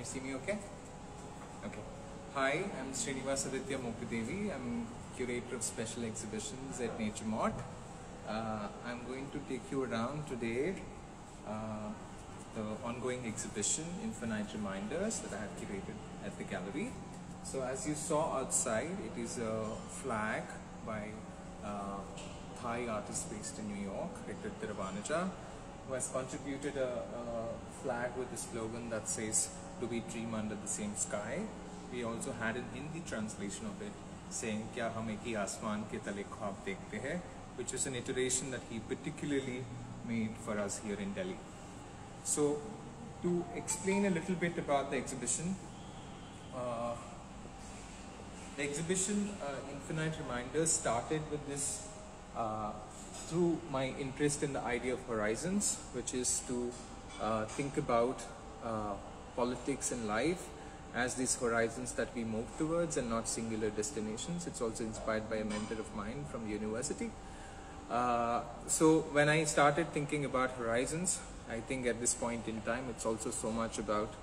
you see me okay? Okay. Hi, I'm Srinivas Aditya Mopidevi. I'm curator of special exhibitions at Nature Mart. I'm going to take you around today the ongoing exhibition, Infinite Reminders, that I have curated at the gallery. So as you saw outside, it is a flag by Thai artist based in New York, Hector Tiravanija, who has contributed a flag with a slogan that says, "Do we dream under the same sky?" We also had an Hindi translation of it saying, "Kya hum ek hi aasman ke tale khwab dekhte hai," which is an iteration that he particularly made for us here in Delhi. So, to explain a little bit about the exhibition, Infinite Reminders started with this through my interest in the idea of horizons, which is to think about politics and life as these horizons that we move towards and not singular destinations. It's also inspired by a mentor of mine from the university. So when I started thinking about horizons, I think at this point in time it's also so much about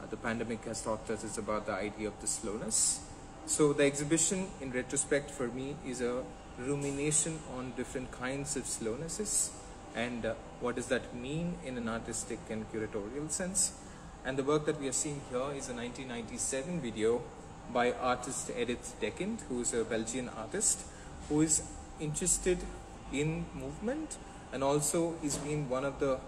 the pandemic has taught us, it's about the idea of the slowness. So the exhibition in retrospect for me is a rumination on different kinds of slownesses and what does that mean in an artistic and curatorial sense. And the work that we are seeing here is a 1997 video by artist Edith Dekind, who is a Belgian artist who is interested in movement and also he's been one of the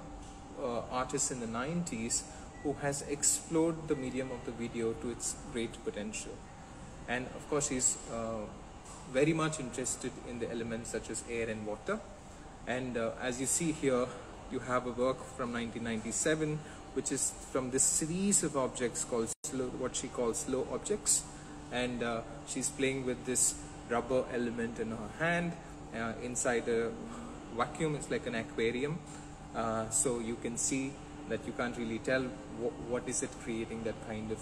artists in the 90s who has explored the medium of the video to its great potential. And of course he's very much interested in the elements such as air and water. And as you see here, you have a work from 1997 which is from this series of objects called what she calls slow objects, and she's playing with this rubber element in her hand inside a vacuum. It's like an aquarium, so you can see that you can't really tell what is it creating, that kind of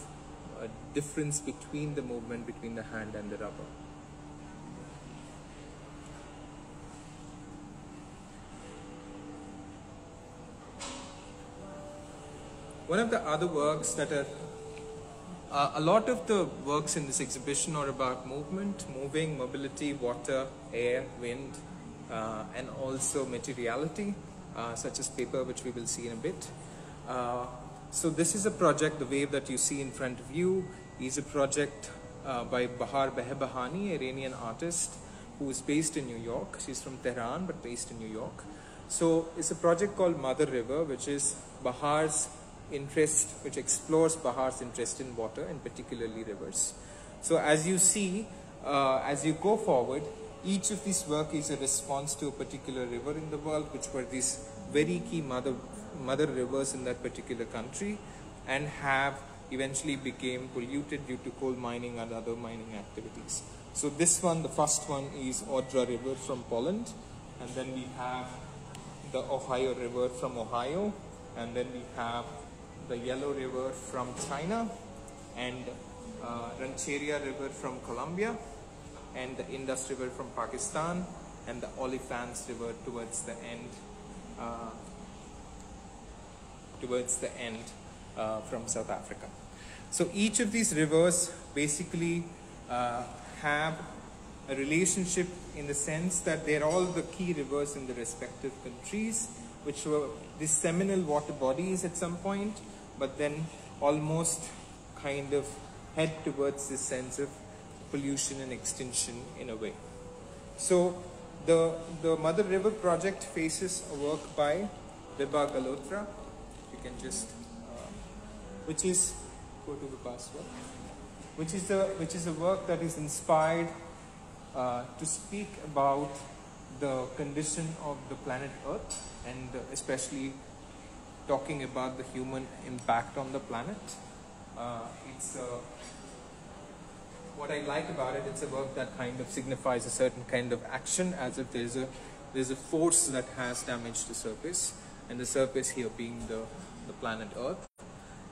difference between the movement between the hand and the rubber. One of the other works that are a lot of the works in this exhibition are about movement, mobility, water, air, wind, and also materiality, such as paper, which we will see in a bit. So this is a project, the wave that you see in front of you is a project by Bahar Behbahani, Iranian artist who is based in New York. She's from Tehran but based in New York. So it's a project called Mother River, which is Bahar's interest, which explores Bahar's interest in water and particularly rivers. So as you see, as you go forward, each of these work is a response to a particular river in the world, which were these very key mother rivers in that particular country and have eventually became polluted due to coal mining and other mining activities. So this one, the first one, is Odra River from Poland, and then we have the Ohio River from Ohio, and then we have the Yellow River from China, and Rancheria River from Colombia, and the Indus River from Pakistan, and the Olifants River towards the end from South Africa. So each of these rivers basically have a relationship in the sense that they're all the key rivers in the respective countries, which were these seminal water bodies at some point, but then almost kind of head towards this sense of pollution and extinction in a way. So the Mother River project faces a work by Vibha Galhotra. You can just, which is, go to the past work, which is a work that is inspired to speak about the condition of the planet Earth, and especially talking about the human impact on the planet. What I like about it, it's a work that kind of signifies a certain kind of action, as if there's a force that has damaged the surface, and the surface here being the planet Earth.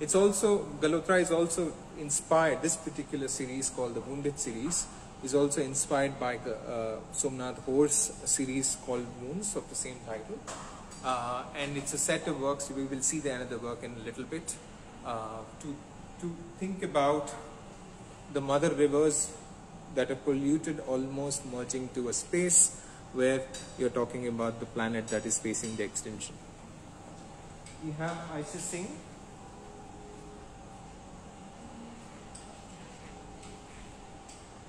It's also, Galhotra is also inspired, this particular series called the Wounded series is also inspired by Somnath Hore's series called Wounds of the same title. And it's a set of works, we will see the another work in a little bit, to to think about the mother rivers that are polluted almost merging to a space where you're talking about the planet that is facing the extinction. We have Aisha Singh.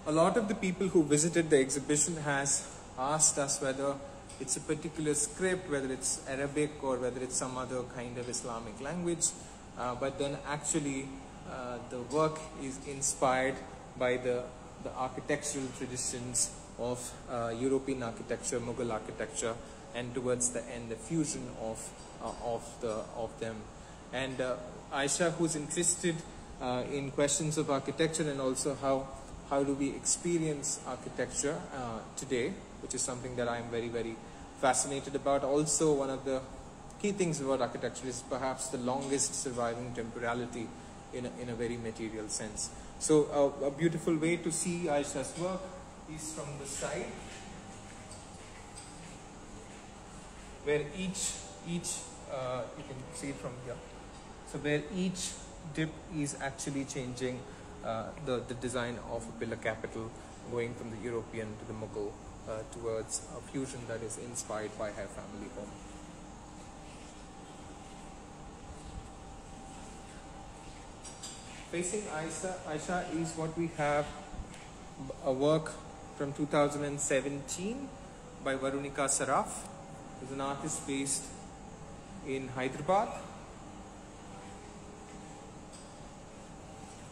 A lot of the people who visited the exhibition has asked us whether it's a particular script, whether it's Arabic or whether it's some other kind of Islamic language, but then actually the work is inspired by the architectural traditions of European architecture, Mughal architecture, and towards the end the fusion of them. And Aisha, who's interested in questions of architecture and also how do we experience architecture today, which is something that I'm very, very fascinated about. Also, one of the key things about architecture is perhaps the longest surviving temporality in a very material sense. So a beautiful way to see Aisha's work is from the side, where each you can see it from here. So where each dip is actually changing the design of a pillar capital, going from the European to the Mughal towards a fusion that is inspired by her family home. Facing Aisha is what we have, a work from 2017 by Varunika Saraf, who's an artist based in Hyderabad.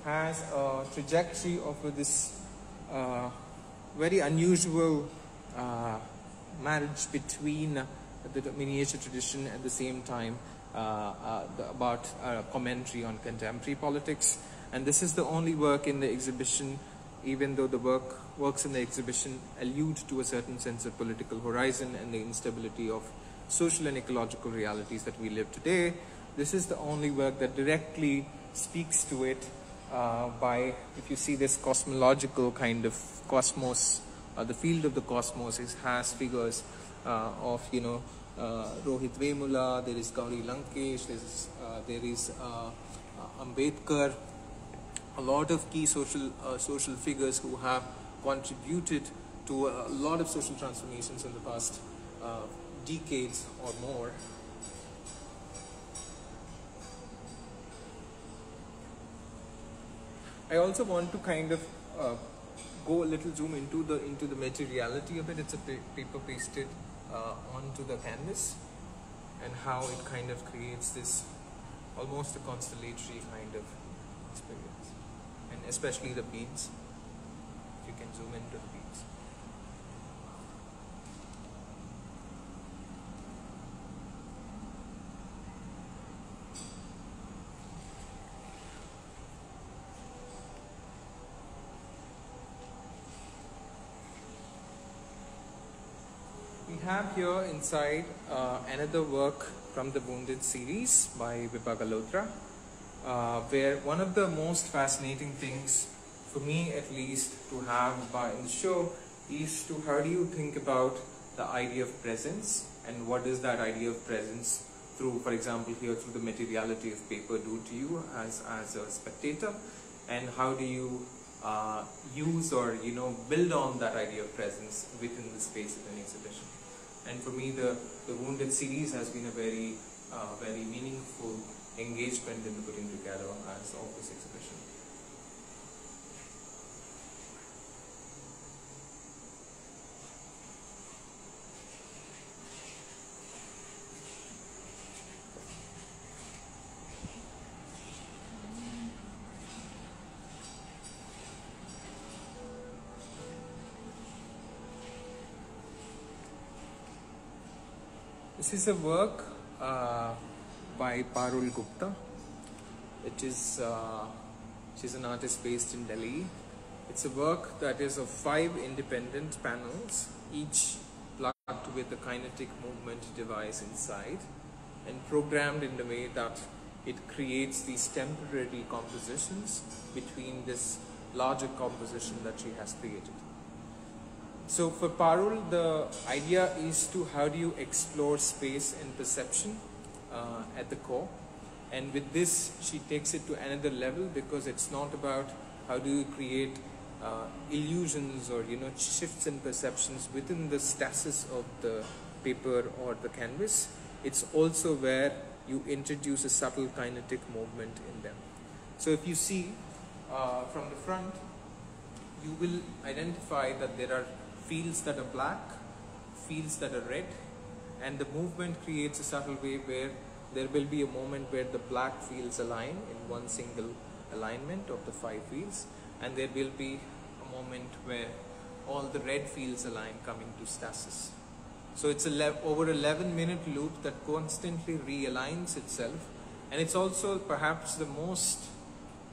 Has a trajectory of this very unusual marriage between the miniature tradition at the same time about commentary on contemporary politics. And this is the only work in the exhibition, even though the works in the exhibition allude to a certain sense of political horizon and the instability of social and ecological realities that we live today. This is the only work that directly speaks to it by, if you see this cosmological kind of cosmos, the field of the cosmos has figures of, Rohit Vemula, there is Gauri Lankesh, there is Ambedkar, a lot of key social figures who have contributed to a lot of social transformations in the past decades or more. I also want to kind of go a little zoom into the materiality of it. It's a paper pasted onto the canvas, and how it kind of creates this almost a constellatory kind of experience, and especially the beads. If you can zoom into the beads. We have here inside another work from the Wounded series by Vibha Galhotra, where one of the most fascinating things, for me at least, to have in the show is to how do you think about the idea of presence, and what does that idea of presence through, for example here, through the materiality of paper do to you as a spectator, and how do you use or build on that idea of presence within the space of an exhibition. And for me, the Wounded series has been a very meaningful engagement in the putting together of this exhibition. This is a work by Parul Gupta. She's an artist based in Delhi. It's a work that is of 5 independent panels, each plugged with a kinetic movement device inside, and programmed in the way that it creates these temporary compositions between this larger composition that she has created. So for Parul, the idea is to how do you explore space and perception at the core, And with this, she takes it to another level, because it's not about how do you create illusions or shifts in perceptions within the stasis of the paper or the canvas. It's also where you introduce a subtle kinetic movement in them. So if you see from the front, you will identify that there are fields that are black, fields that are red, and the movement creates a subtle way where there will be a moment where the black fields align in one single alignment of the 5 fields, and there will be a moment where all the red fields align, coming to stasis. So it's over 11-minute loop that constantly realigns itself, and it's also perhaps the most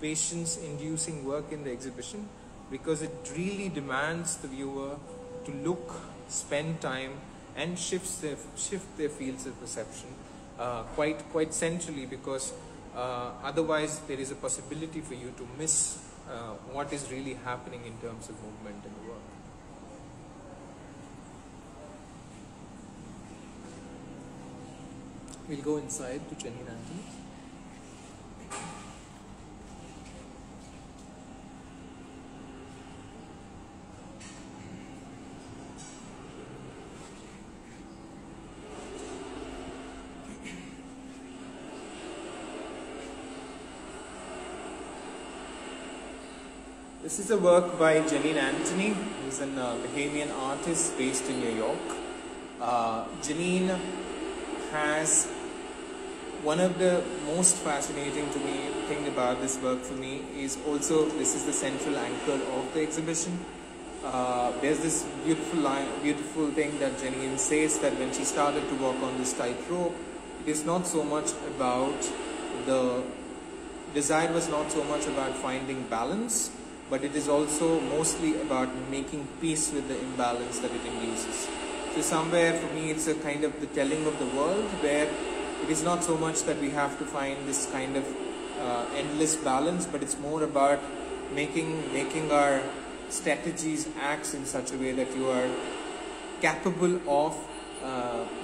patience-inducing work in the exhibition, because it really demands the viewer to look, spend time, and shift their fields of perception quite centrally, because otherwise there is a possibility for you to miss what is really happening in terms of movement in the work. We'll go inside to Janine Anthony. This is a work by Janine Anthony, who's a Bahamian artist based in New York. Janine has one of the most fascinating to me thing about this work for me is also this is the central anchor of the exhibition. There's this beautiful thing that Janine says, that when she started to walk on this tightrope, it is not so much about the desire was not so much about finding balance, but it is also mostly about making peace with the imbalance that it induces. So somewhere for me it's a kind of the telling of the world, where it is not so much that we have to find this kind of endless balance, but it's more about making our strategies acts in such a way that you are capable of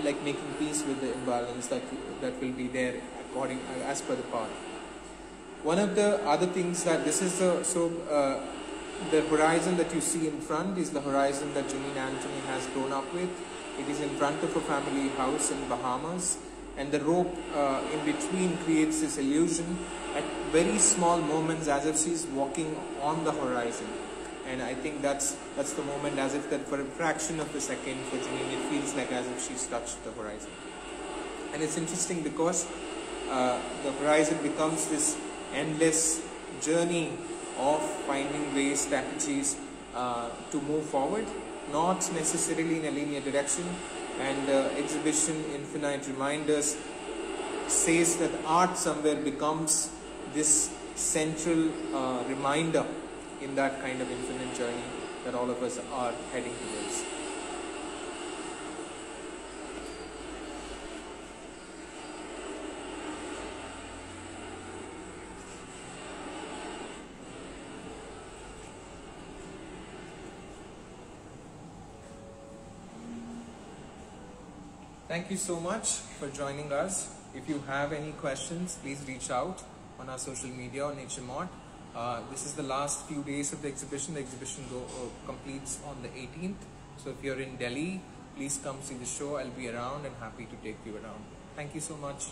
like making peace with the imbalance that will be there as per the path. One of the other things that this is the horizon that you see in front is the horizon that Janine Anthony has grown up with. It is in front of a family house in Bahamas, and the rope in between creates this illusion at very small moments, as if she's walking on the horizon. And I think that's the moment, as if that for a fraction of a second for Janine, it feels like as if she's touched the horizon. And it's interesting because the horizon becomes this endless journey of finding ways, strategies to move forward, not necessarily in a linear direction. And exhibition Infinite Reminders says that art somewhere becomes this central reminder in that kind of infinite journey that all of us are heading towards. Thank you so much for joining us. If you have any questions, please reach out on our social media on HMOT. This is the last few days of the exhibition. The exhibition completes on the 18th. So if you're in Delhi, please come see the show. I'll be around and happy to take you around. Thank you so much.